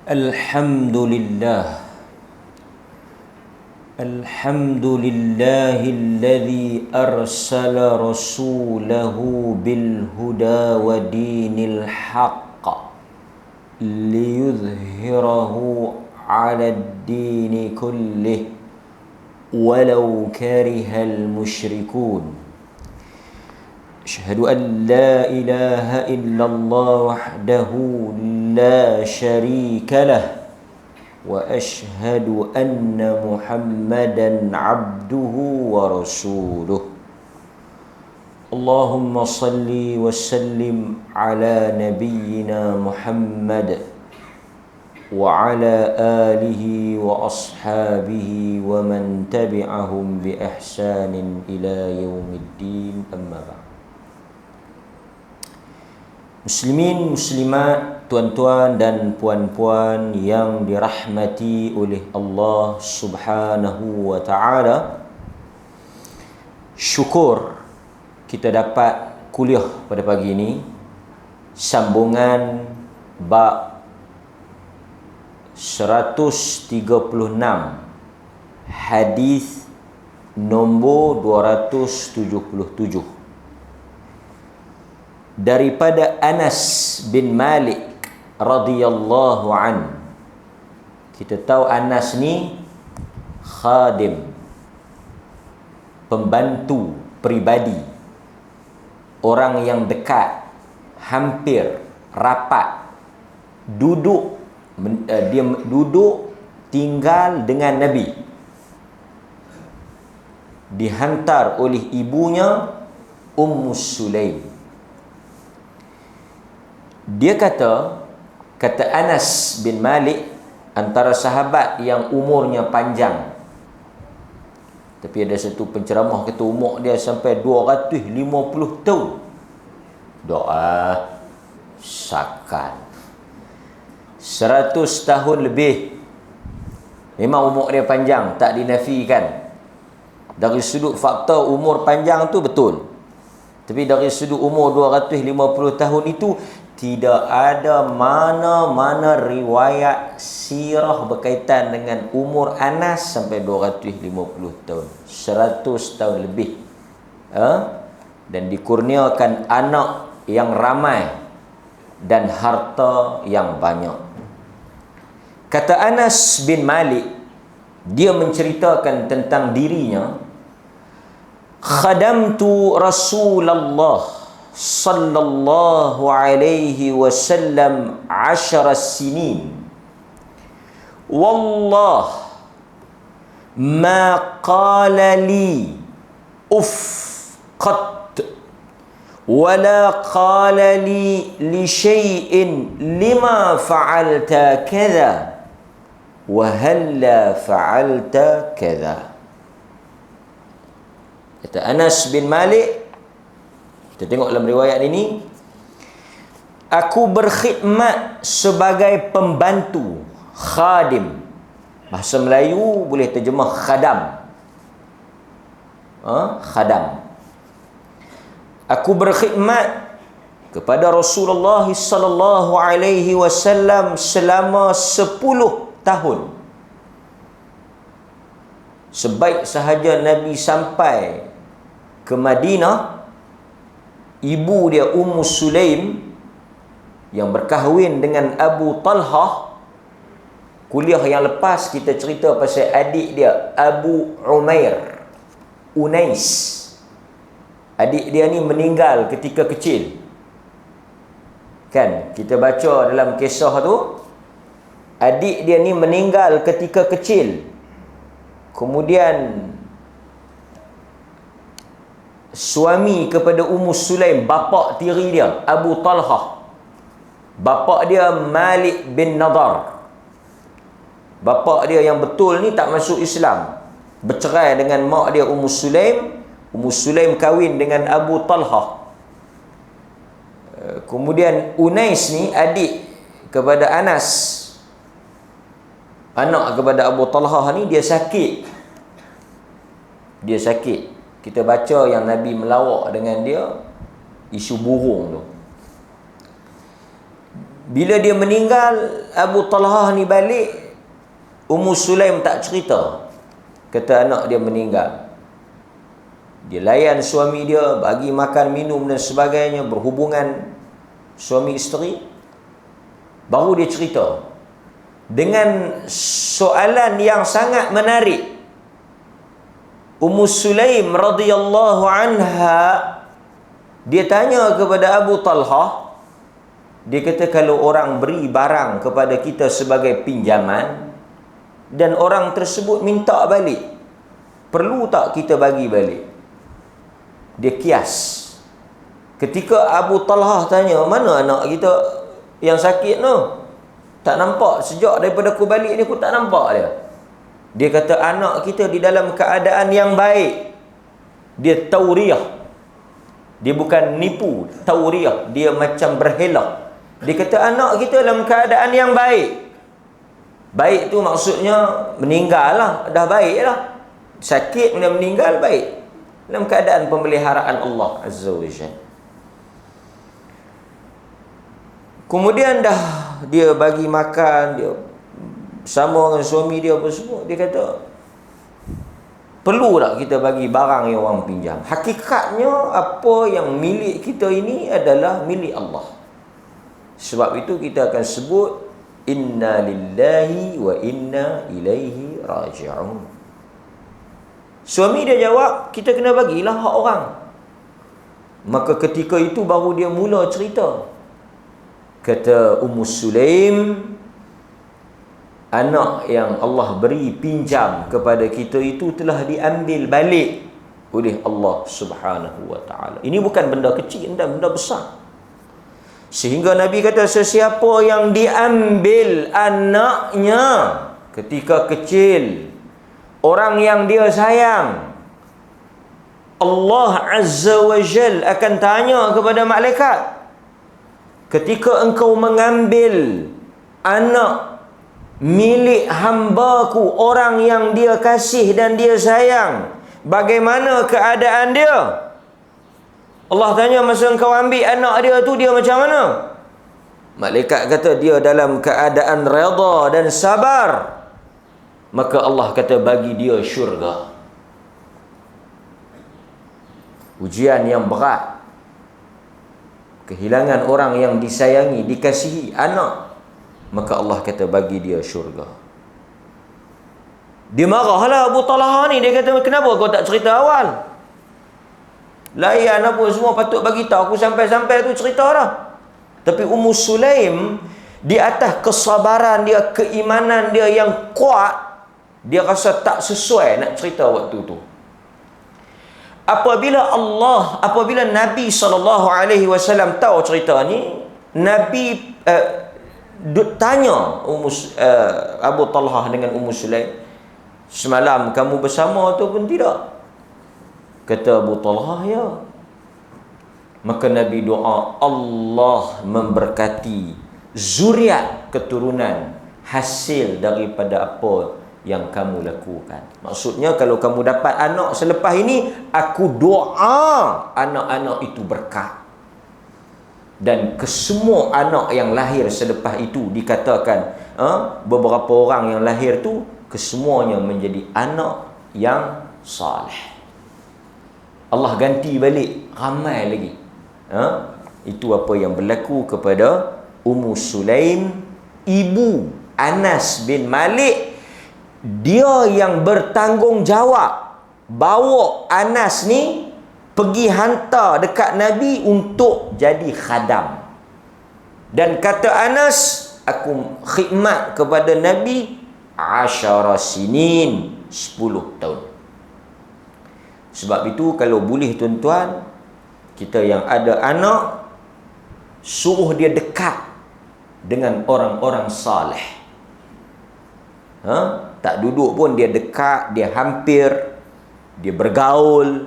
الحمد لله الحمد لله الذي أرسل رسوله بالهدى ودين الحق ليظهره على الدين كله ولو كره المشركون أشهد أن لا إله إلا الله وحده لا شريك له وأشهد أن محمدا عبده ورسوله اللهم صل وسلم على نبينا محمد وعلى آله وأصحابه ومن تبعهم بإحسان إلى يوم الدين أما بعد. Muslimin, muslimat, tuan-tuan dan puan-puan yang dirahmati oleh Allah Subhanahu wa ta'ala, syukur kita dapat kuliah pada pagi ini sambungan bab 136 hadis nombor 277 daripada Anas bin Malik radhiyallahu an. Kita tahu Anas ni khadim, pembantu pribadi, orang yang dekat, hampir rapat, dia duduk tinggal dengan Nabi, dihantar oleh ibunya Ummu Sulaim. Dia kata Anas bin Malik, antara sahabat yang umurnya panjang. Tapi ada satu penceramah kata umur dia sampai 250 tahun. Doa sakan 100 tahun lebih. Memang umur dia panjang, tak dinafikan. Dari sudut fakta umur panjang tu betul. Tapi dari sudut umur 250 tahun itu, tidak ada mana-mana riwayat sirah berkaitan dengan umur Anas sampai 250 tahun. 100 tahun lebih. Dan dikurniakan anak yang ramai dan harta yang banyak. Kata Anas bin Malik, dia menceritakan tentang dirinya, khadamtu Rasulullah sallallahu alaihi wasallam 10 sinin wallah ma qala li uff qat wala qala li shay'in lima fa'alta kadha wa halla fa'alta kadha. Kata Anas bin Malik, kita tengok dalam riwayat ini, aku berkhidmat sebagai pembantu, khadim. Bahasa Melayu boleh terjemah khadam. Khadam. Aku berkhidmat kepada Rasulullah sallallahu alaihi wasallam selama 10 tahun. Sebaik sahaja Nabi sampai ke Madinah, ibu dia Ummu Sulaim yang berkahwin dengan Abu Talhah. Kuliah yang lepas kita cerita pasal adik dia Abu Umair, Unais. Adik dia ni meninggal ketika kecil. Kan kita baca dalam kisah tu, adik dia ni meninggal ketika kecil. Kemudian suami kepada Ummu Sulaim, bapa tiri dia Abu Talhah, bapa dia Malik bin Nadar, bapa dia yang betul ni tak masuk Islam, bercerai dengan mak dia Ummu Sulaim. Ummu Sulaim kahwin dengan Abu Talhah. Kemudian Unais ni adik kepada Anas, anak kepada Abu Talhah ni, dia sakit. Kita baca yang Nabi melawak dengan dia, isu burung tu. Bila dia meninggal, Abu Talhah ni balik, Ummu Sulaim tak cerita. Kata anak dia meninggal. Dia layan suami dia, bagi makan, minum dan sebagainya, berhubungan suami isteri. Baru dia cerita. Dengan soalan yang sangat menarik. Ummu Sulaim radhiyallahu anha, dia tanya kepada Abu Talhah, dia kata, kalau orang beri barang kepada kita sebagai pinjaman dan orang tersebut minta balik, perlu tak kita bagi balik? Dia kias. Ketika Abu Talhah tanya, mana anak kita yang sakit tu? Tak nampak, sejak daripada aku balik ni aku tak nampak dia. Dia kata, anak kita di dalam keadaan yang baik. Dia tauriah. Dia bukan nipu, tauriah. Dia macam berhelak. Dia kata, anak kita dalam keadaan yang baik. Baik tu maksudnya meninggal lah, dah baik lah. Sakit kemudian meninggal, baik. Dalam keadaan pemeliharaan Allah Azza wa Jalla. Kemudian dah dia bagi makan, dia sama dengan suami dia apa semua. Dia kata, perlu tak kita bagi barang yang orang pinjam? Hakikatnya apa yang milik kita ini adalah milik Allah. Sebab itu kita akan sebut inna lillahi wa inna ilaihi raji'un. Suami dia jawab, kita kena bagilah hak orang. Maka ketika itu baru dia mula cerita. Kata Ummu Sulaim, anak yang Allah beri pinjam kepada kita itu telah diambil balik oleh Allah Subhanahu wa ta'ala. Ini bukan benda kecil dan benda besar. Sehingga Nabi kata, sesiapa yang diambil anaknya ketika kecil, orang yang dia sayang, Allah Azza wa Jal akan tanya kepada malaikat, ketika engkau mengambil anak milik hamba-Ku, orang yang dia kasih dan dia sayang, bagaimana keadaan dia? Allah tanya, masa engkau ambil anak dia tu, dia macam mana? Malaikat kata, dia dalam keadaan redha dan sabar. Maka Allah kata, bagi dia syurga. Ujian yang berat, kehilangan orang yang disayangi, dikasihi, anak. Maka Allah kata, bagi dia syurga. Dia marahlah Abu Talhah ni. Dia kata, kenapa kau tak cerita awal? Layan apa semua, patut bagi tahu aku sampai-sampai tu cerita dah. Tapi Ummu Sulaim, di atas kesabaran dia, keimanan dia yang kuat, dia rasa tak sesuai nak cerita waktu tu. Apabila Nabi SAW tahu cerita ni, Nabi tanya Abu Talhah dengan Ummu Sulaim, semalam kamu bersama ataupun tidak? Kata Abu Talhah, ya. Maka Nabi doa, Allah memberkati zuriat keturunan hasil daripada apa yang kamu lakukan. Maksudnya, kalau kamu dapat anak selepas ini, aku doa anak-anak itu berkah. Dan kesemua anak yang lahir selepas itu, dikatakan beberapa orang yang lahir tu, kesemuanya menjadi anak yang saleh. Allah ganti balik ramai lagi. Itu apa yang berlaku kepada Ummu Sulaim, ibu Anas bin Malik. Dia yang bertanggungjawab bawa Anas ni pergi hantar dekat Nabi untuk jadi khadam. Dan kata Anas, aku khidmat kepada Nabi 10 sinin, 10 tahun. Sebab itu kalau boleh tuan-tuan, kita yang ada anak, suruh dia dekat dengan orang-orang saleh. Tak duduk pun, dia dekat, dia hampir, dia bergaul.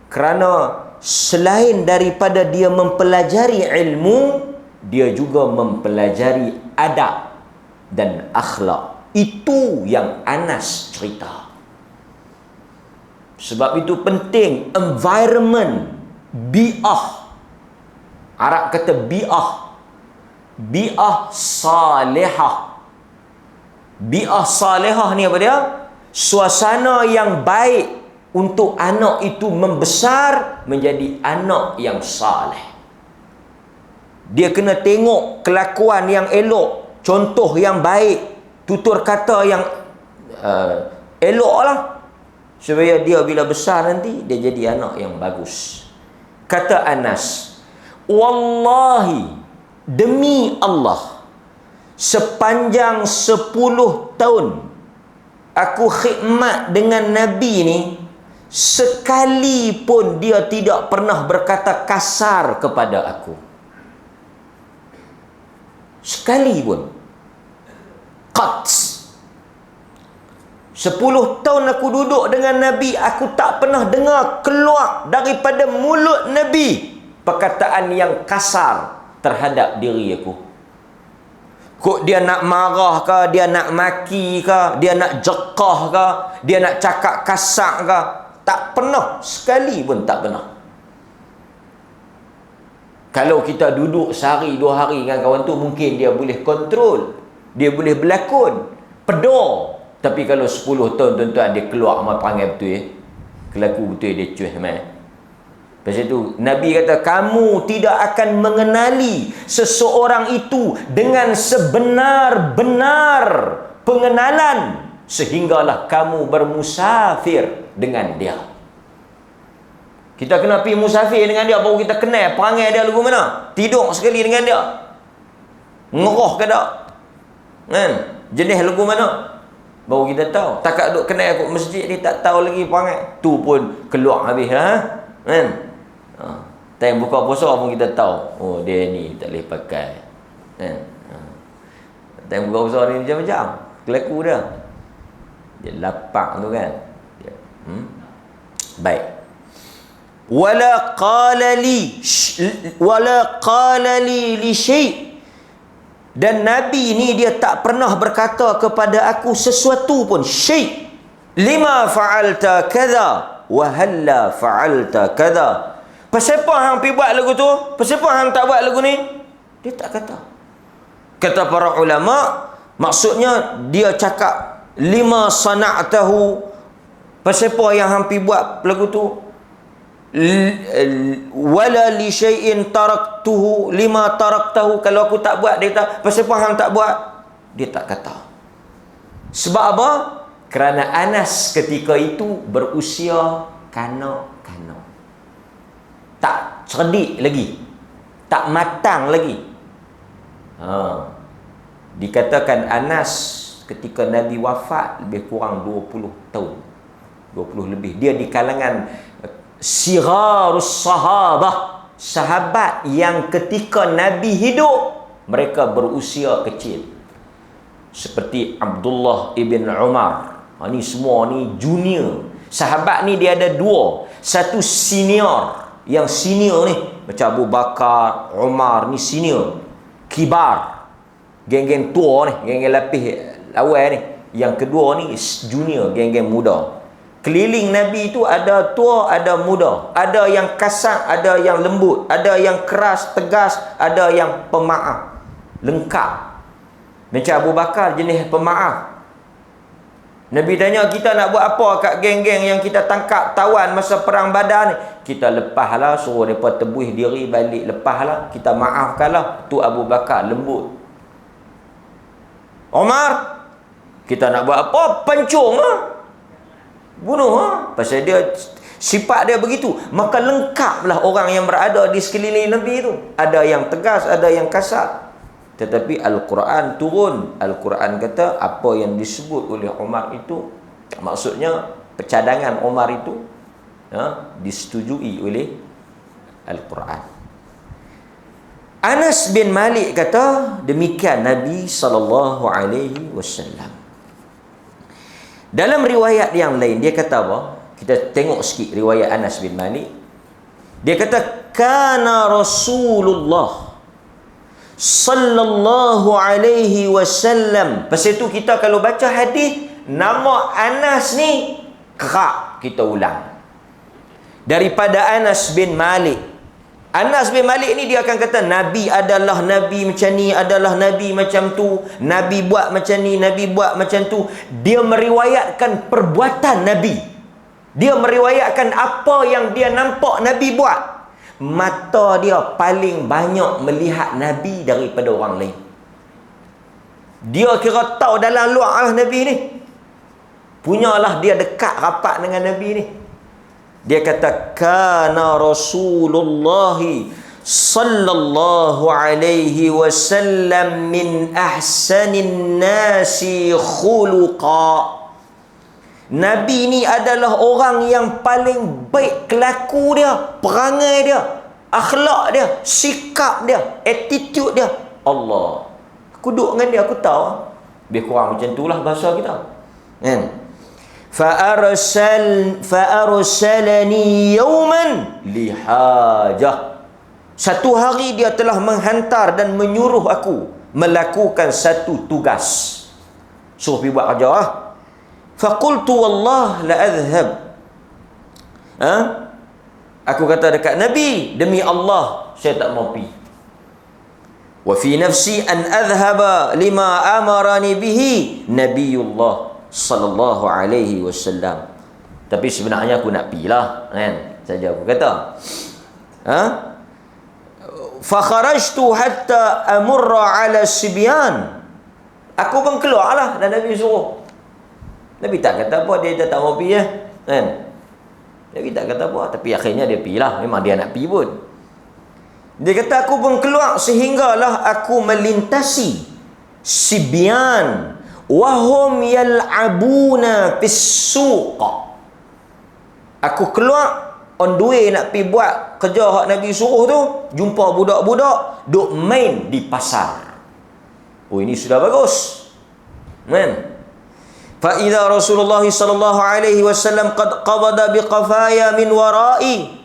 Kerana selain daripada dia mempelajari ilmu, dia juga mempelajari adab dan akhlak. Itu yang Anas cerita. Sebab itu penting environment, bi'ah. Arab kata bi'ah. bi'ah salihah. Bi'ah salihah ni apa dia? Suasana yang baik untuk anak itu membesar menjadi anak yang saleh. Dia kena tengok kelakuan yang elok, contoh yang baik, tutur kata yang elok lah, supaya dia bila besar nanti dia jadi anak yang bagus. Kata Anas, wallahi, demi Allah, sepanjang 10 tahun aku khidmat dengan Nabi ni, sekali pun dia tidak pernah berkata kasar kepada aku. Sekali pun. Qat. 10 tahun aku duduk dengan Nabi, aku tak pernah dengar keluar daripada mulut Nabi perkataan yang kasar terhadap diri aku. Kok dia nak marah ke, dia nak maki ke, dia nak jekah ke, dia nak cakap kasar ke, tak pernah, sekali pun tak pernah. Kalau kita duduk sehari 2 hari dengan kawan tu, mungkin dia boleh kontrol, dia boleh berlakon, pedor. Tapi kalau 10 tahun tuan-tuan dia keluar sama perangai betul, kelaku betul, dia cuih mai. Lepas itu Nabi kata, kamu tidak akan mengenali seseorang itu dengan sebenar-benar pengenalan sehinggalah kamu bermusafir dengan dia. Kita kena pergi musafir dengan dia baru kita kenal perangai dia lagu mana. Tidur sekali dengan dia, ngeroh ke tak, kan, jenis lagu mana, baru kita tahu. Takat duk kenal kat masjid ni tak tahu lagi perangai, tu pun keluar habis lah, kan. Time buka puasa pun kita tahu, oh dia ni tak boleh pakai, kan. Time buka puasa ni macam-macam kelaku dia, dia lapak tu kan dia. Baik. Wala qala li li syai', dan Nabi ni dia tak pernah berkata kepada aku sesuatu pun, syai', lima fa'alta kadza wa halla fa'alta kadza. Pasal apa hang pi buat lagu tu? Pasal apa hang tak buat lagu ni? Dia tak kata. Kata para ulama, maksudnya dia cakap lima sana'tahu, pasal apa yang hang pi buat lagu tu? Wala li syai'in taraktuhu lima taraktahu, kalau aku tak buat, dia kata pasal apa hang tak buat? Dia tak kata. Sebab apa? Kerana Anas ketika itu berusia kanak-kanak, tak cerdik lagi, tak matang lagi. Dikatakan Anas ketika Nabi wafat lebih kurang 20 tahun, 20 lebih. Dia di kalangan sirarus sahabah, sahabat yang ketika Nabi hidup mereka berusia kecil, seperti Abdullah ibn Umar. Ni semua ni junior. Sahabat ni dia ada 2, satu senior, yang senior ni macam Abu Bakar, Umar, ni senior, kibar, geng-geng tua ni, geng-geng lapis awal ni. Yang kedua ni junior, geng-geng muda. Keliling Nabi itu ada tua, ada muda, ada yang kasar, ada yang lembut, ada yang keras, tegas, ada yang pemaaf, lengkap. Macam Abu Bakar jenis pemaaf. Nabi tanya, kita nak buat apa kat geng-geng yang kita tangkap tawan masa perang Badar ni? Kita lepaslah, suruh mereka tebuih diri balik, lepaslah, kita maafkanlah. Tu Abu Bakar lembut. Umar, kita nak buat apa? Pancung lah, bunuh. Pasal dia sifat dia begitu. Maka lengkaplah orang yang berada di sekeliling Nabi itu. Ada yang tegas, ada yang kasar. Tetapi Al-Quran turun. Al-Quran kata apa yang disebut oleh Umar itu, maksudnya percadangan Umar itu disetujui oleh Al-Quran. Anas bin Malik kata demikian Nabi SAW. Dalam riwayat yang lain dia kata apa? Kita tengok sikit riwayat Anas bin Malik. Dia kata kana Rasulullah sallallahu alaihi wasallam. Pasal itu kita kalau baca hadis nama Anas ni kerap kita ulang. Daripada Anas bin Malik, Anas bin Malik ni dia akan kata Nabi adalah Nabi macam ni, adalah Nabi macam tu, Nabi buat macam ni, Nabi buat macam tu. Dia meriwayatkan perbuatan Nabi. Dia meriwayatkan apa yang dia nampak Nabi buat. Mata dia paling banyak melihat Nabi daripada orang lain. Dia kira tahu dalam luar lah Nabi ni. Punyalah dia dekat rapat dengan Nabi ni. Dia kata kana Rasulullah sallallahu alaihi wasallam min ahsanin nasi khuluqa. Nabi ni adalah orang yang paling baik kelaku dia, perangai dia, akhlak dia, sikap dia, attitude dia. Allah. Aku duduk dengan dia, aku tahu. Lebih kurang macam itulah bahasa kita. Kan? Fa'arsalani yawman lihajah. Satu hari dia telah menghantar dan menyuruh aku melakukan satu tugas. Suruh pergi buat kerja lah. Faqultu wallah la adhhab. Aku kata dekat Nabi, demi Allah saya tak mau pergi. Wa fi nafsi an adhhaba lima amarani bihi Nabiullah sallallahu alaihi wasallam. Tapi sebenarnya aku nak pergilah, kan? Saja aku kata. Fa kharajtu hatta amurra ala sibyan. Aku pun keluarlah dan Nabi suruh. Nabi tak kata apa, dia tak mau pergi kan? Nabi tak kata apa, tapi akhirnya dia pergilah. Memang dia nak pergi pun. Dia kata aku pun keluar sehinggalah aku melintasi sibyan wahum yal'abuna fis-suq. Aku keluar on the way nak pergi buat kerja hak Nabi suruh tu, jumpa budak-budak duk main di pasar. Oh, ini sudah bagus. Kan? Fa idza Rasulullah sallallahu alaihi wasallam qad qabada biqafaya min wara'i.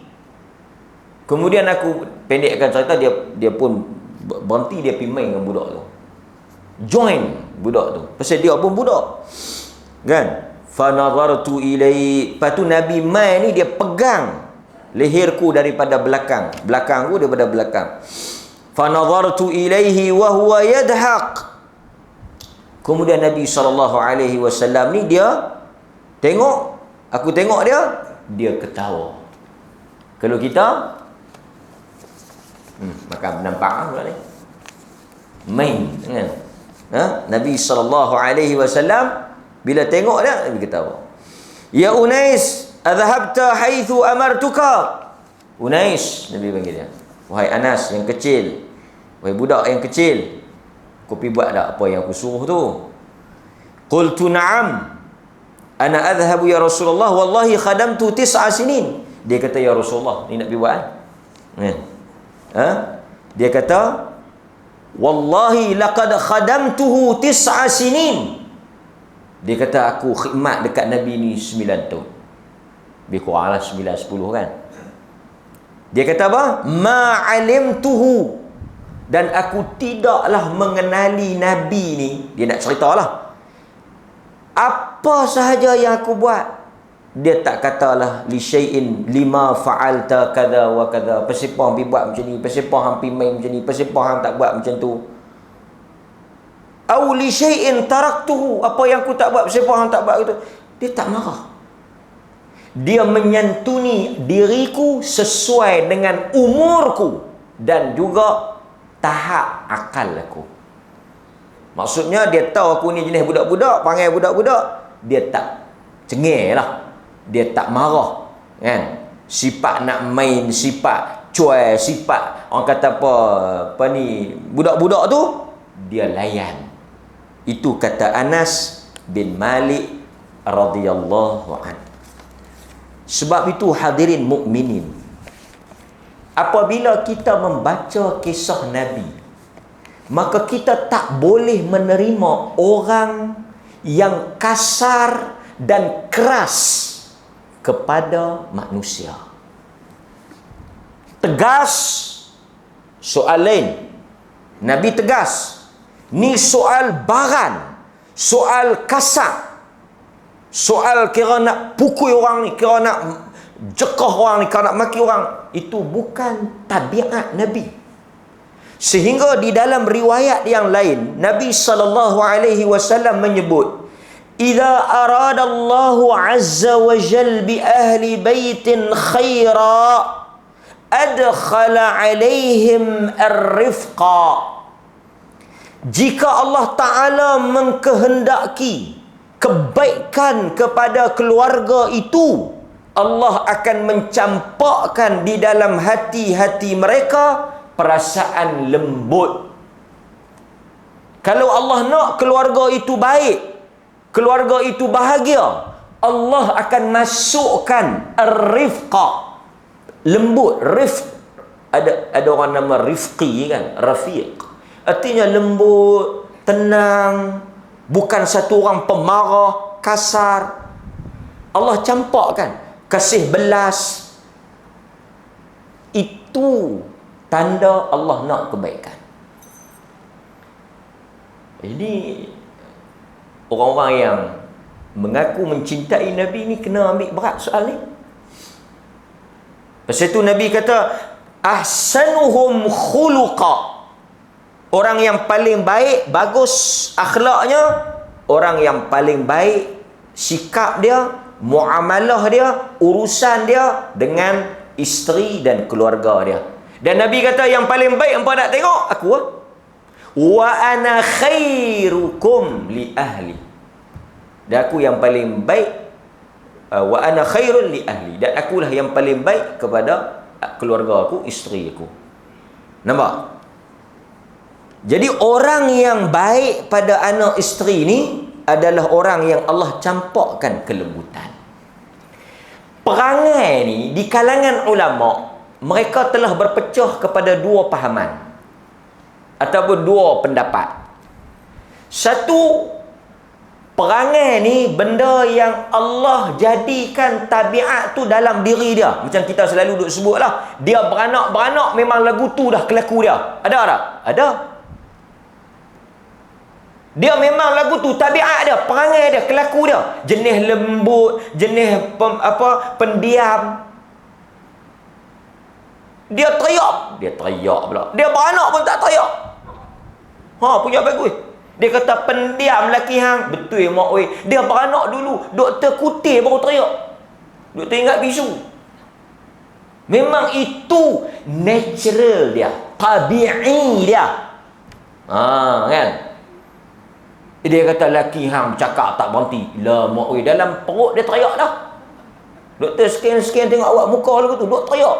Kemudian aku pendekkan cerita, dia pun berhenti, dia pergi main dengan budak tu. Join budak tu. Pasal dia pun budak. Kan? Fa nazartu ilai. Lepas tu Nabi mai ni dia pegang leherku daripada belakang. Belakangku daripada belakang. Fa nazartu ilaihi wa huwa yadhaq. Kemudian Nabi SAW ni dia tengok, aku tengok dia ketawa. Kalau kita maka nampak pula ni. Main kan? Nabi SAW bila tengok dia, Nabi ketawa. Ya Unais, adhabta haitsu amartuka. Unais, Nabi panggil dia. Wahai Anas yang kecil, wahai budak yang kecil, kau pergi buat tak apa yang aku suruh tu? Qultu na'am. Ana adhhabu ya Rasulullah, wallahi khadamtu 9 sinin. Dia kata, ya Rasulullah, ni nak pergi buat kan? Dia kata, wallahi laqad khadamtuhu 9 sinin. Dia kata aku khidmat dekat Nabi ni 9 tahun. Lebih kurang lah 9-10 kan. Dia kata apa? Ma alimtuhu. Dan aku tidaklah mengenali Nabi ni. Dia nak ceritalah. Apa sahaja yang aku buat, dia tak katalah li syai'in lima fa'alta kadha wa kadha. Pasipah hang buat macam ni, pasipah hang main macam ni, pasipah hang tak buat macam tu. Aw li syai'in taraktuhu, apa yang aku tak buat, pasipah hang tak buat itu. Dia tak marah. Dia menyantuni diriku sesuai dengan umurku dan juga tahap akal aku. Maksudnya dia tahu aku ni jenis budak-budak, panggil budak-budak, dia tak cengih lah. Dia tak marah kan? Sifat nak main, sifat cuai, sifat orang kata apa ni, budak-budak tu dia layan. Itu kata Anas bin Malik radhiyallahu anhu. Sebab itu hadirin mukminin, apabila kita membaca kisah Nabi, maka kita tak boleh menerima orang yang kasar dan keras kepada manusia. Tegas soal lain. Nabi tegas. Ni soal baran, soal kasar, soal kira nak pukul orang ni, kira nak jekah orang ni, kira nak maki orang. itu bukan tabiat Nabi. Sehingga di dalam riwayat yang lain, Nabi SAW menyebut, "Idza aradallahu azza wa jal bi ahli baitin khaira, adkhala alaihim ar-rifqa." Jika Allah Ta'ala mengkehendaki kebaikan kepada keluarga itu, Allah akan mencampakkan di dalam hati-hati mereka perasaan lembut. Kalau Allah nak keluarga itu baik, keluarga itu bahagia, Allah akan masukkan ar-rifqa, lembut. Rifq, ada orang nama rifqi kan, rafiq, artinya lembut, tenang, bukan satu orang pemarah, kasar. Allah campakkan kasih belas. Itu tanda Allah nak kebaikan. Ini orang-orang yang mengaku mencintai Nabi ni kena ambil berat soal ni. Pasal itu Nabi kata, ahsanuhum khuluqa. Orang yang paling baik, bagus akhlaknya, orang yang paling baik sikap dia, muamalah dia, urusan dia dengan isteri dan keluarga dia. Dan Nabi kata, yang paling baik hampa nak tengok aku lah. Wa ana khairukum li ahli. Dan aku yang paling baik, wa ana khairun li ahli, dan akulah yang paling baik kepada keluarga aku, isteri aku. Nampak? Jadi orang yang baik pada anak isteri ni adalah orang yang Allah campakkan kelembutan. Perangai ni di kalangan ulama, mereka telah berpecah kepada dua pahaman ataupun dua pendapat. Satu, perangai ni benda yang Allah jadikan tabiat tu dalam diri dia. Macam kita selalu duk sebut lah, dia beranak-beranak memang lagu tu dah kelaku dia. Ada tak? Ada. Dia memang lagu tu tabiat dia, perangai dia, kelaku dia. Jenis lembut, jenis pendiam. Dia teriak pula. Dia beranak pun tak teriak. Punya bagus. Dia kata pendiam lelaki hang. Betul mak oi. Dia beranak dulu, doktor kutir baru teriak. Doktor ingat bisu. Memang itu natural dia, tabi'i dia. Kan? Dia kata lelaki hang cakap tak berhenti. Lah mak oi, dalam perut dia teriak dah. Doktor scan tengok awak muka lagu tu, dok teriak.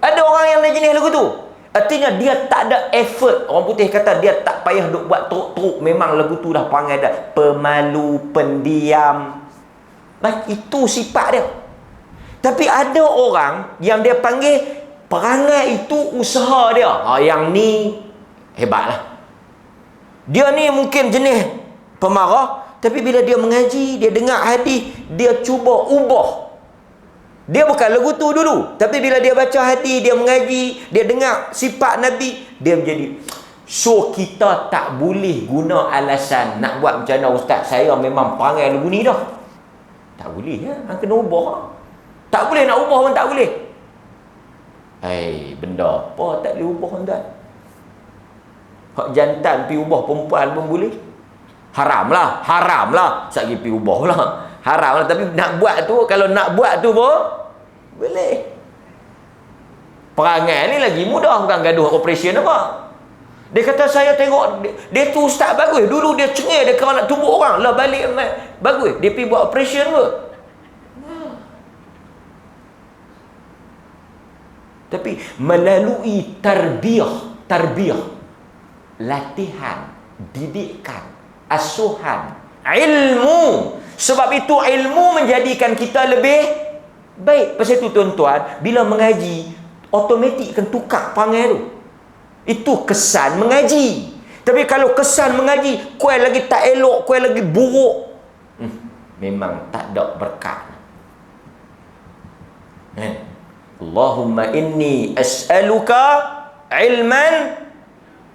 Ada orang yang jenis lagu tu, artinya dia tak ada effort. Orang putih kata dia tak payah duk buat teruk-teruk. Memang lagu tu dah perangai dah, pemalu, pendiam. Itu sifat dia. Tapi ada orang yang dia panggil perangai itu usaha dia. Yang ni hebatlah. Dia ni mungkin jenis pemarah, tapi bila dia mengaji, dia dengar hadis, dia cuba ubah. Dia bukan lagu tu dulu, tapi bila dia baca hadis, dia mengaji, dia dengar sifat Nabi, dia menjadi. So kita tak boleh guna alasan nak buat macam mana ustaz, saya memang perangai lagu ni dah. Tak boleh ya, hang kena ubah. Tak boleh nak ubah pun tak boleh. Benda apa tak boleh ubah tuan? Hak jantan pi ubah perempuan pun boleh. Haram lah. Sat pi ubah lah. Haram lah, tapi nak buat tu, kalau nak buat tu pun boleh. Perangai ni lagi mudah, bukan gaduh operation apa. Dia kata saya tengok dia tu ustaz bagus. Dulu dia cengih, dia kalau nak tumbuk orang, lah balik bagus. Dia pergi buat operation ke? Tapi melalui tarbiyah, latihan, didikan, asuhan, ilmu. Sebab itu ilmu menjadikan kita lebih baik. Pasal itu tuan-tuan, bila mengaji, automatik akan tukar perangai tu. Itu kesan mengaji. Tapi kalau kesan mengaji, kuai lagi tak elok, kuai lagi buruk, memang tak ada berkat. Allahumma inni as'aluka ilman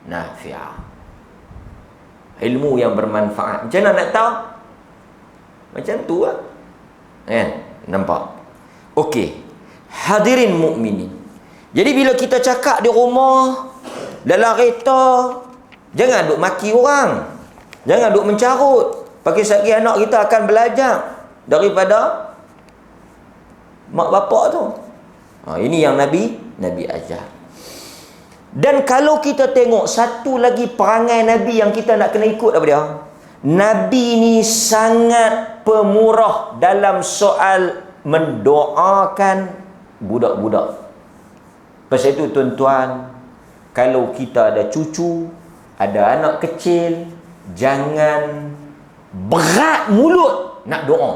nafi'a. Ilmu yang bermanfaat. Macam mana nak tahu? Macam tu lah. Nampak? Okey. Hadirin mukminin. Jadi bila kita cakap di rumah, dalam kereta, jangan duk maki orang. Jangan duk mencarut. Pakai sekali anak kita akan belajar daripada mak bapak tu. Ini yang Nabi ajar. Dan kalau kita tengok satu lagi perangai Nabi yang kita nak kena ikut apa dia? Nabi ni sangat pemurah dalam soal mendoakan budak-budak. Pasal itu tuan-tuan, kalau kita ada cucu, ada anak kecil, jangan berat mulut nak doa.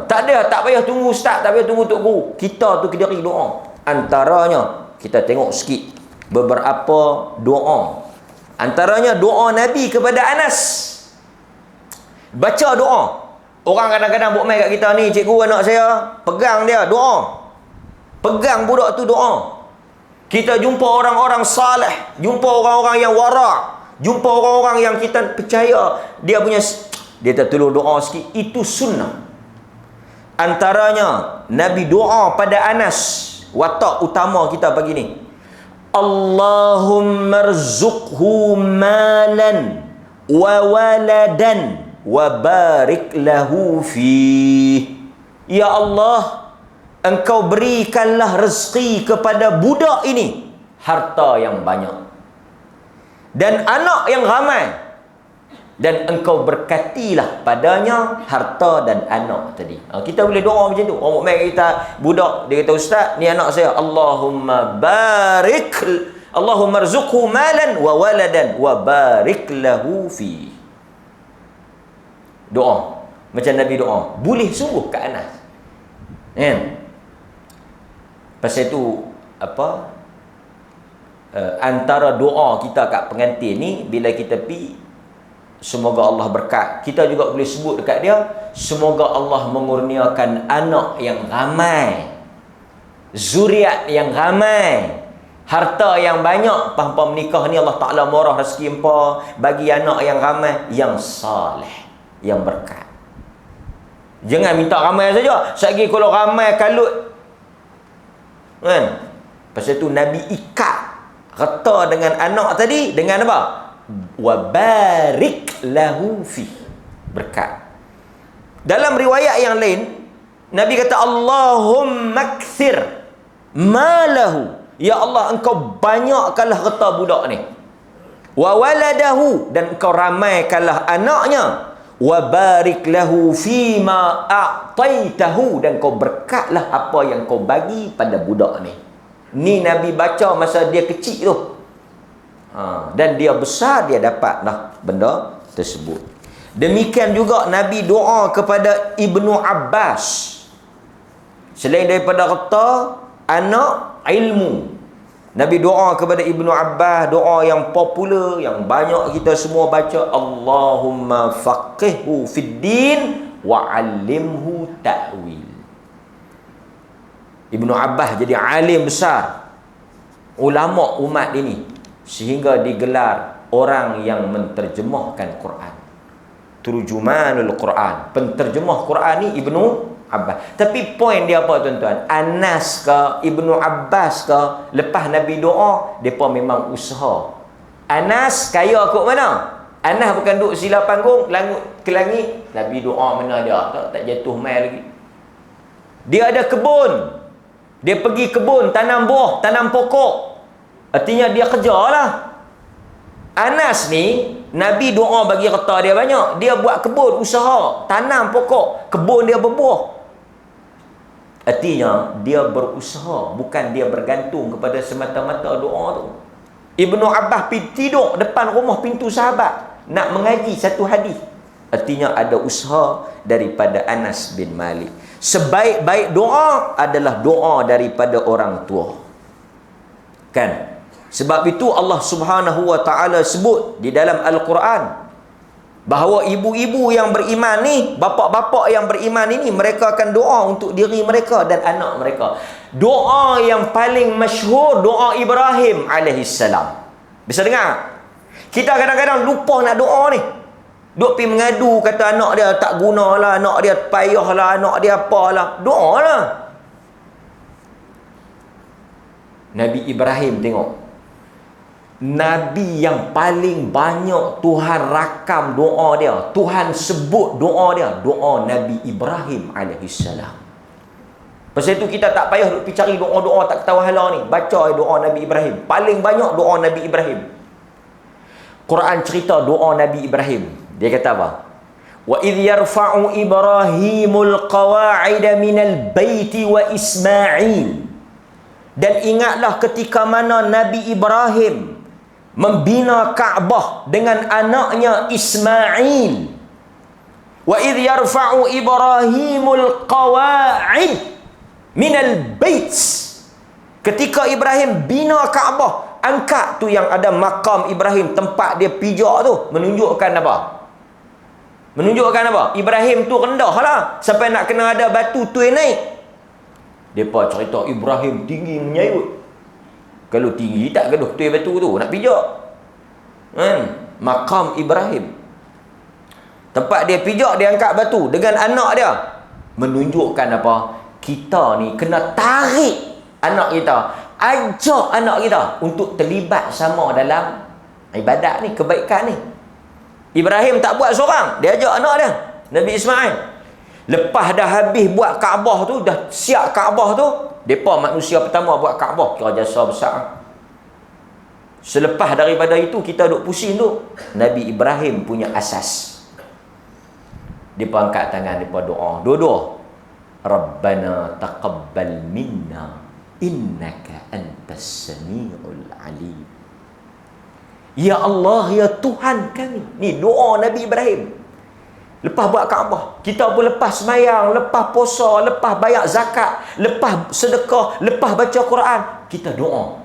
Tak payah tunggu ustaz, tak payah tunggu tok guru. Kita tu kediri doa. Antaranya kita tengok sikit beberapa doa. Antaranya doa Nabi kepada Anas. Baca doa. Orang kadang-kadang buat main kat kita ni, cikgu anak saya, pegang dia doa. Pegang budak tu doa. Kita jumpa orang-orang saleh, jumpa orang-orang yang wara', jumpa orang-orang yang kita percaya dia tertulur doa sikit, itu sunnah. Antaranya Nabi doa pada Anas, watak utama kita pagi ni. Allahumma rzuqhu malan wa waladan wa barik lahu fi. Ya Allah, Engkau berikanlah rezeki kepada budak ini harta yang banyak dan anak yang ramai, dan Engkau berkatilah padanya harta dan anak tadi. Kita boleh doa macam tu. Orang main kita budak, dia kata ustaz, ni anak saya, Allahumma rzuqhu malan wa waladan wa barik lahu fi. Doa macam Nabi doa, boleh sungguh kat Anas. Pasal itu antara doa kita kat pengantin ni, bila kita pergi, semoga Allah berkat. Kita juga boleh sebut dekat dia, semoga Allah mengurniakan anak yang ramai, zuriat yang ramai, harta yang banyak. Paham menikah ni Allah Ta'ala murah rezeki empa, bagi anak yang ramai, yang saleh, yang berkat. Jangan minta ramai saja. Satgi kalau ramai kalut, kan? Pasal tu Nabi ikat harta dengan anak tadi dengan apa? Wa barik lahu fi, berkat. Dalam riwayat yang lain, Nabi kata Allahumma kthir malahu, ya Allah Engkau banyakkanlah harta budak ni. Wa waladahu, dan Engkau ramaikanlah anaknya. Wa barik lahu fima a'taitahu, dan Kau berkatlah apa yang Kau bagi pada budak ni. Ni Nabi baca masa dia kecil tu. Dan dia besar, dia dapatlah benda tersebut. Demikian juga Nabi doa kepada Ibnu Abbas. Selain daripada harta, anak, ilmu. Nabi doa kepada Ibnu Abbas, doa yang popular, yang banyak kita semua baca, Allahumma faqihhu fid din wa 'allimhu ta'wil. Ibnu Abbas jadi alim besar, ulama umat ini, sehingga digelar orang yang menterjemahkan Quran. Turjumanul Quran, penterjemah Quran ni Ibnu Abbas. Tapi poin dia apa tuan-tuan? Anas ke Ibnu Abbas ke, lepas Nabi doa, mereka memang usaha. Anas kaya kot mana? Anas bukan duduk sila panggung langut ke langit, Nabi doa mana dia tak jatuh mai lagi. Dia ada kebun, dia pergi kebun, tanam buah, tanam pokok, artinya dia kerjalah. Anas ni Nabi doa bagi harta dia banyak, dia buat kebun, usaha, tanam pokok, kebun dia berbuah. Artinya dia berusaha, bukan dia bergantung kepada semata-mata doa tu. Ibnu Abbas pergi tidur depan rumah pintu sahabat nak mengaji satu hadis. Artinya ada usaha daripada Anas bin Malik. Sebaik-baik doa adalah doa daripada orang tua. Kan? Sebab itu Allah Subhanahu wa taala sebut di dalam Al-Quran bahawa ibu-ibu yang beriman ni, bapa-bapa yang beriman ini, mereka akan doa untuk diri mereka dan anak mereka. Doa yang paling masyhur, doa Ibrahim alaihissalam. Bisa dengar? Kita kadang-kadang lupa nak doa ni. Duk pergi mengadu kata anak dia tak gunalah, anak dia payahlah, anak dia apalah. Doa lah. Nabi Ibrahim tengok. Nabi yang paling banyak Tuhan rakam doa dia. Tuhan sebut doa dia. Doa Nabi Ibrahim alaihissalam. Pasal itu kita tak payah duk pergi cari doa-doa tak ketawa hala ni. Baca doa Nabi Ibrahim. Paling banyak doa Nabi Ibrahim. Quran cerita doa Nabi Ibrahim. Dia kata apa? Wa idh yarfa'u Ibrahimul qawa'ida minal baiti wa Ismail. Dan ingatlah ketika mana Nabi Ibrahim membina Kaabah dengan anaknya Ismail. Wa idh yarfa'u Ibrahimul qawa'id minal bait. Ketika Ibrahim bina Kaabah, angkat tu yang ada makam Ibrahim, tempat dia pijak tu, menunjukkan apa? Menunjukkan apa? Ibrahim tu rendah lah. Sampai nak kena ada batu tu yang naik. Mereka cerita Ibrahim tinggi menyayut. Kalau tinggi tak gaduh tu batu tu. Nak pijak. Makam Ibrahim. Tempat dia pijak, dia angkat batu dengan anak dia. Menunjukkan apa? Kita ni kena tarik anak kita. Ajak anak kita untuk terlibat sama dalam ibadat ni, kebaikan ni. Ibrahim tak buat seorang, dia ajak anak dia, Nabi Ismail. Lepas dah habis buat Kaabah tu, dah siap Kaabah tu, depa manusia pertama buat Kaabah, kira jasa besar. Selepas daripada itu kita duk pusing tu, Nabi Ibrahim punya asas. Depa angkat tangan, depa doa, dua-dua. Rabbana taqabbal minna innaka antas samiul alim. Ya Allah, ya Tuhan kami. Ni doa Nabi Ibrahim. Lepas buat Kaabah, kita pun lepas semayang, lepas puasa, lepas bayar zakat, lepas sedekah, lepas baca Quran, kita doa.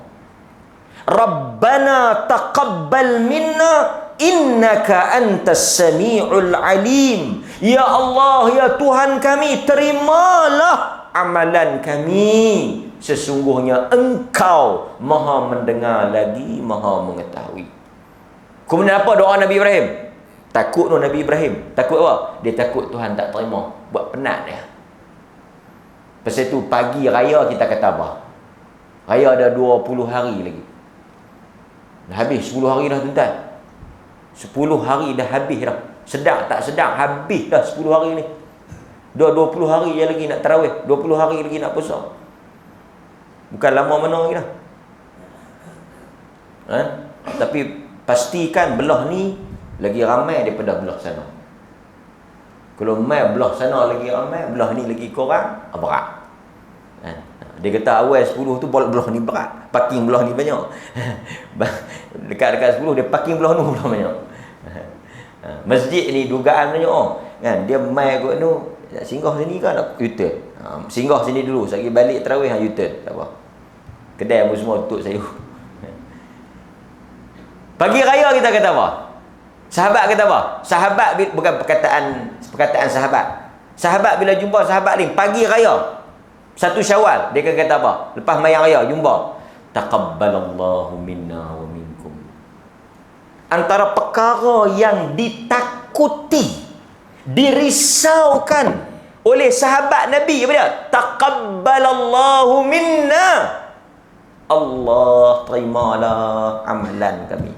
Rabbana taqabbal minna innaka antas samiul alim. Ya Allah, ya Tuhan kami, terimalah amalan kami. Sesungguhnya Engkau Maha mendengar lagi Maha mengetahui. Kemudian apa doa Nabi Ibrahim? Takut no Nabi Ibrahim. Takut apa? Dia takut Tuhan tak terima. Buat penat dia. Pasal itu pagi raya kita kata apa? Raya ada 20 hari lagi. Dah habis 10 hari dah tuan-tuan. 10 hari dah habis dah. Sedang tak sedang habis dah 10 hari ni. Dah 20 hari je lagi nak tarawih. 20 hari lagi nak puasa. Bukan lama mana lagi dah. Tapi pastikan belah ni lagi ramai daripada belah sana. Kalau mai belah sana lagi ramai, belah ni lagi kurang, berat. Dia kata awal 10 tu belah ni berat, parking belah ni banyak. Dekat-dekat 10 dia parking belah ni belah banyak. Masjid ni dugaan banyak kan. Dia mai kot tu, singgah sini kan nak U-turn. Singgah sini dulu, sekali balik tarawih U-turn, tak apa. Kedai pun semua tutup sayur. Pagi raya kita kata apa? Sahabat kata apa? Sahabat bukan perkataan sahabat. Sahabat bila jumpa sahabat ni pagi raya 1 Syawal, dia kata apa? Lepas mayang raya jumpa, taqabbalallahu minna wa minkum. Antara perkara yang ditakuti, dirisaukan oleh sahabat Nabi apa dia? Taqabbalallahu minna. Allah terimalah amalan kami.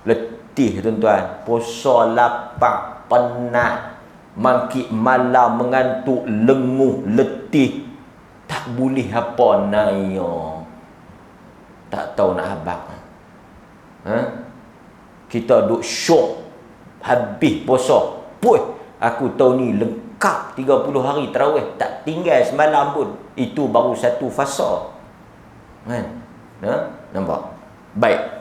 Letih tuan-tuan, puasa lapang, penat, mangkit malam, mengantuk, lenguh, letih, tak boleh apa naya, tak tahu nak habaq. Kita duk syok habis puasa. Puh, aku tahu ni lengkap 30 hari tarawih, tak tinggal semalam pun. Itu baru satu fasa. Nampak? Baik.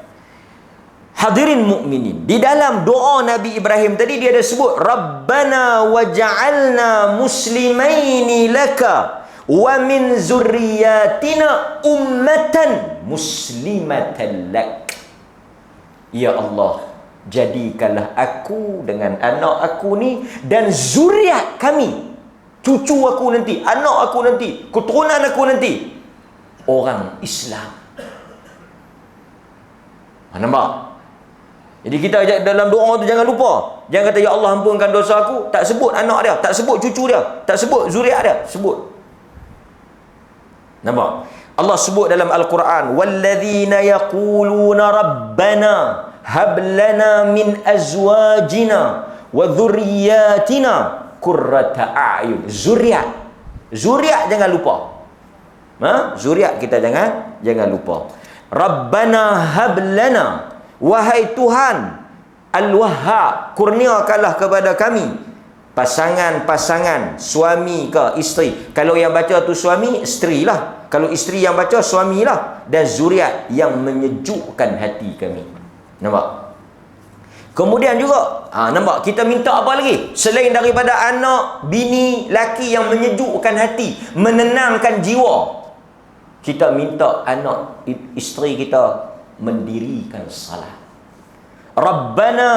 Hadirin mukminin, di dalam doa Nabi Ibrahim tadi dia ada sebut Rabbana waj'alna muslimaini laka wa min zurriyatina ummatan muslimatan lak. Ya Allah, jadikanlah aku dengan anak aku ni dan zuriat kami, cucu aku nanti, anak aku nanti, keturunan aku nanti, orang Islam. Nampak? Jadi kita dalam doa tu jangan lupa. Jangan kata, ya Allah ampunkan dosa aku. Tak sebut anak dia, tak sebut cucu dia, tak sebut zuriat dia. Sebut. Nampak? Allah sebut dalam Al-Quran, walladzina yaquluna rabbana hab lana min azwajina wa dhurriyyatina qurrata a'yun. Zuriat. Zuriat jangan lupa. Zuriat kita jangan lupa. Rabbana hab lana, wahai Tuhan Al-Wahhab, kurniakanlah kepada kami pasangan-pasangan, suami ke isteri. Kalau yang baca tu suami, isteri lah. Kalau isteri yang baca, suami lah. Dan zuriat yang menyejukkan hati kami. Nampak? Kemudian juga, nampak? Kita minta apa lagi? Selain daripada anak, bini, laki yang menyejukkan hati, menenangkan jiwa. Kita minta anak, isteri kita mendirikan salat. Rabbana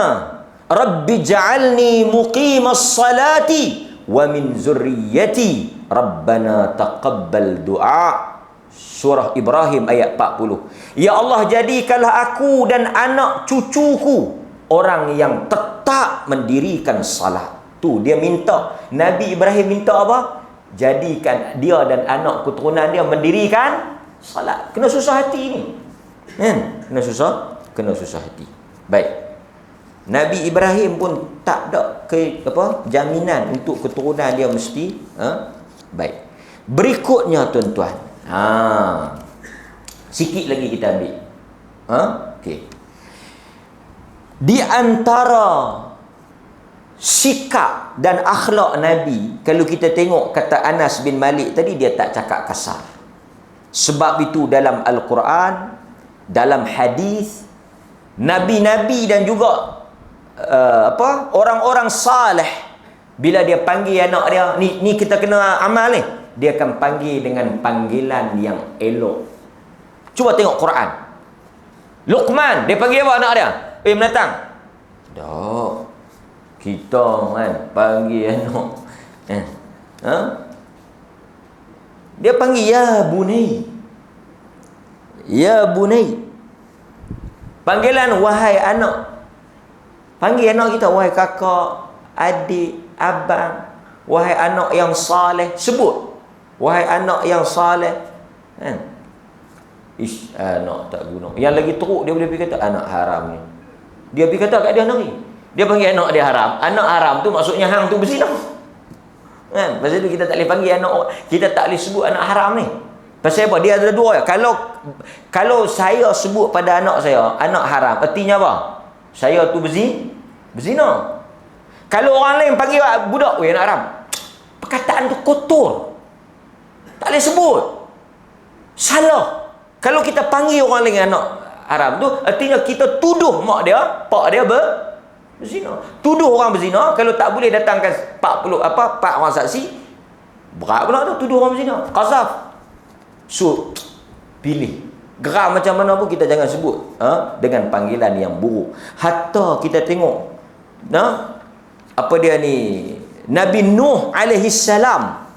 Rabbi ja'alni muqimas salati wa min zurriyyati Rabbana taqabbal du'a. Surah Ibrahim ayat 40. Ya Allah, jadikanlah aku dan anak cucuku orang yang tetap mendirikan salat. Tu dia minta. Nabi Ibrahim minta apa? Jadikan dia dan anak keturunan dia mendirikan salat. Kena susah hati ni. Kena susah hati. Baik. Nabi Ibrahim pun tak ada jaminan untuk keturunan dia mesti baik. Berikutnya tuan-tuan. Sikit lagi kita ambil. Okey. Di antara sikap dan akhlak Nabi, kalau kita tengok kata Anas bin Malik tadi, dia tak cakap kasar. Sebab itu dalam Al-Quran, dalam hadis, nabi-nabi dan juga orang-orang saleh, bila dia panggil anak dia, ni kita kena amal ni, dia akan panggil dengan panggilan yang elok. Cuba tengok Quran. Luqman, dia panggil apa anak dia? Menatang. Tak. Kita kan panggil anak. Dia panggil ya bunai. Ya bunai. Panggilan wahai anak. Panggil anak kita wahai kakak, adik, abang, wahai anak yang saleh. Sebut wahai anak yang saleh. Anak tak guna. Yang lagi teruk, dia boleh pergi kata anak haram ni. Dia pergi kata kat dia anak ni. Dia panggil anak dia haram. Anak haram tu maksudnya hang tu berzina. Pasal tu kita tak boleh panggil anak, kita tak boleh sebut anak haram ni. Pasal apa? Dia ada dua. Kalau saya sebut pada anak saya anak haram, artinya apa? Saya tu berzina. Kalau orang lain panggil budak, anak haram, perkataan tu kotor, tak boleh sebut. Salah. Kalau kita panggil orang lain anak haram tu, artinya kita tuduh mak dia, pak dia berzina. Tuduh orang berzina. Kalau tak boleh datangkan 4 orang saksi, berat pula tu tuduh orang berzina. Qazaf. So pilih. Geram macam mana pun kita jangan sebut dengan panggilan yang buruk. Hatta kita tengok apa dia ni, Nabi Nuh alaihi salam,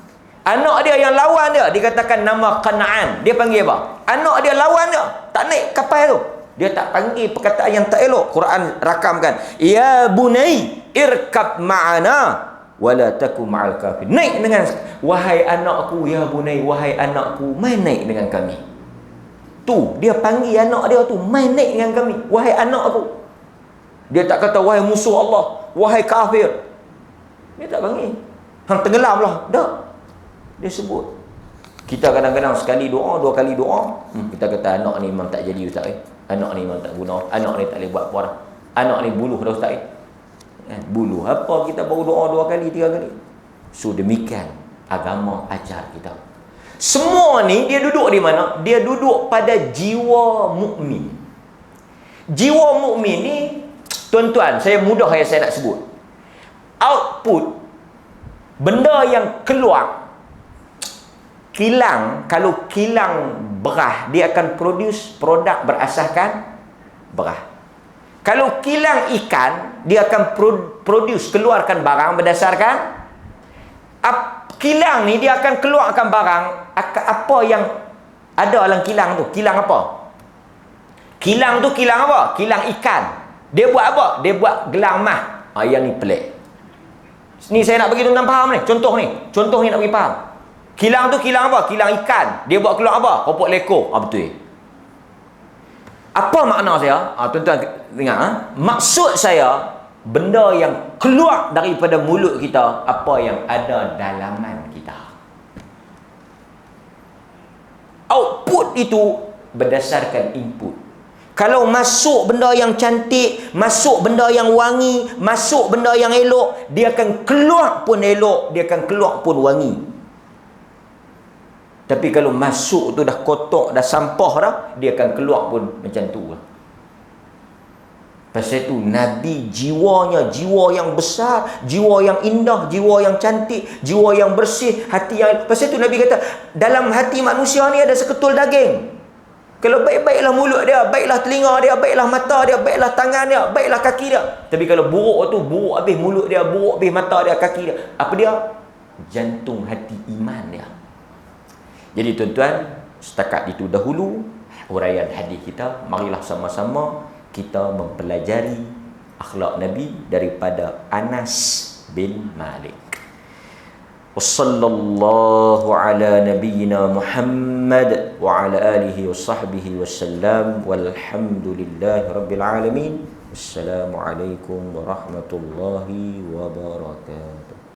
anak dia yang lawan dia dikatakan nama Kan'an. Dia panggil apa? Anak dia lawan dia, tak naik kapal tu. Dia tak panggil perkataan yang tak elok. Quran rakamkan, ya bunai irkab ma'ana wala taku ma'al kafir. Naik dengan, wahai anakku, ya bunai, wahai anakku, main naik dengan kami. Tu dia panggil anak dia tu, main naik dengan kami, wahai anak aku. Dia tak kata wahai musuh Allah, wahai kafir. Dia tak panggil. Hang tenggelam lah. Tak. Dia sebut. Kita kadang-kadang sekali doa, 2 kali doa, kita kata anak ni memang tak jadi ustaz. Anak ni memang tak guna. Anak ni tak boleh buat apa dah. Anak ni buluh dah ustaz. Buluh apa, kita baru doa 2 kali, 3 kali. So demikian agama ajar kita. Semua ni dia duduk di mana? Dia duduk pada jiwa mukmin. Jiwa mukmin ni, tuan-tuan, saya nak sebut. Output, benda yang keluar, kilang, kalau kilang berah, dia akan produce produk berasaskan berah. Kalau kilang ikan, dia akan produce, keluarkan barang berdasarkan kilang ni, dia akan keluarkan barang apa yang ada dalam kilang tu. Kilang apa? Kilang tu kilang apa? Kilang ikan. Dia buat apa? Dia buat gelang mah. Yang ni pelik. Ni saya nak bagi tuan-tuan faham ni. Contoh ni nak bagi faham. Kilang tu kilang apa? Kilang ikan. Dia buat keluar apa? Kopok lekor. Betul. Apa makna saya? Tuan-tuan ingat. Maksud saya, benda yang keluar daripada mulut kita, apa yang ada dalaman kita. Output itu berdasarkan input. Kalau masuk benda yang cantik, masuk benda yang wangi, masuk benda yang elok, dia akan keluar pun elok, dia akan keluar pun wangi. Tapi kalau masuk tu dah kotor, dah sampah dah, dia akan keluar pun macam tu lah. Pasal itu Nabi jiwanya jiwa yang besar, jiwa yang indah, jiwa yang cantik, jiwa yang bersih, hati yang... Pasal itu Nabi kata, dalam hati manusia ni ada seketul daging. Kalau baik-baiklah mulut dia, baiklah telinga dia, baiklah mata dia, baiklah tangan dia, baiklah kaki dia. Tapi kalau buruk tu, buruk habis mulut dia, buruk habis mata dia, kaki dia. Apa dia? Jantung hati iman dia. Jadi tuan-tuan, setakat itu dahulu huraian hadis kita. Marilah sama-sama kita mempelajari akhlak Nabi daripada Anas bin Malik. Wassallallahu ala nabiyyina Muhammad wa ala alihi wa sahbihi wasallam walhamdulillahi rabbil alamin. Wassalamualaikum warahmatullahi wabarakatuh.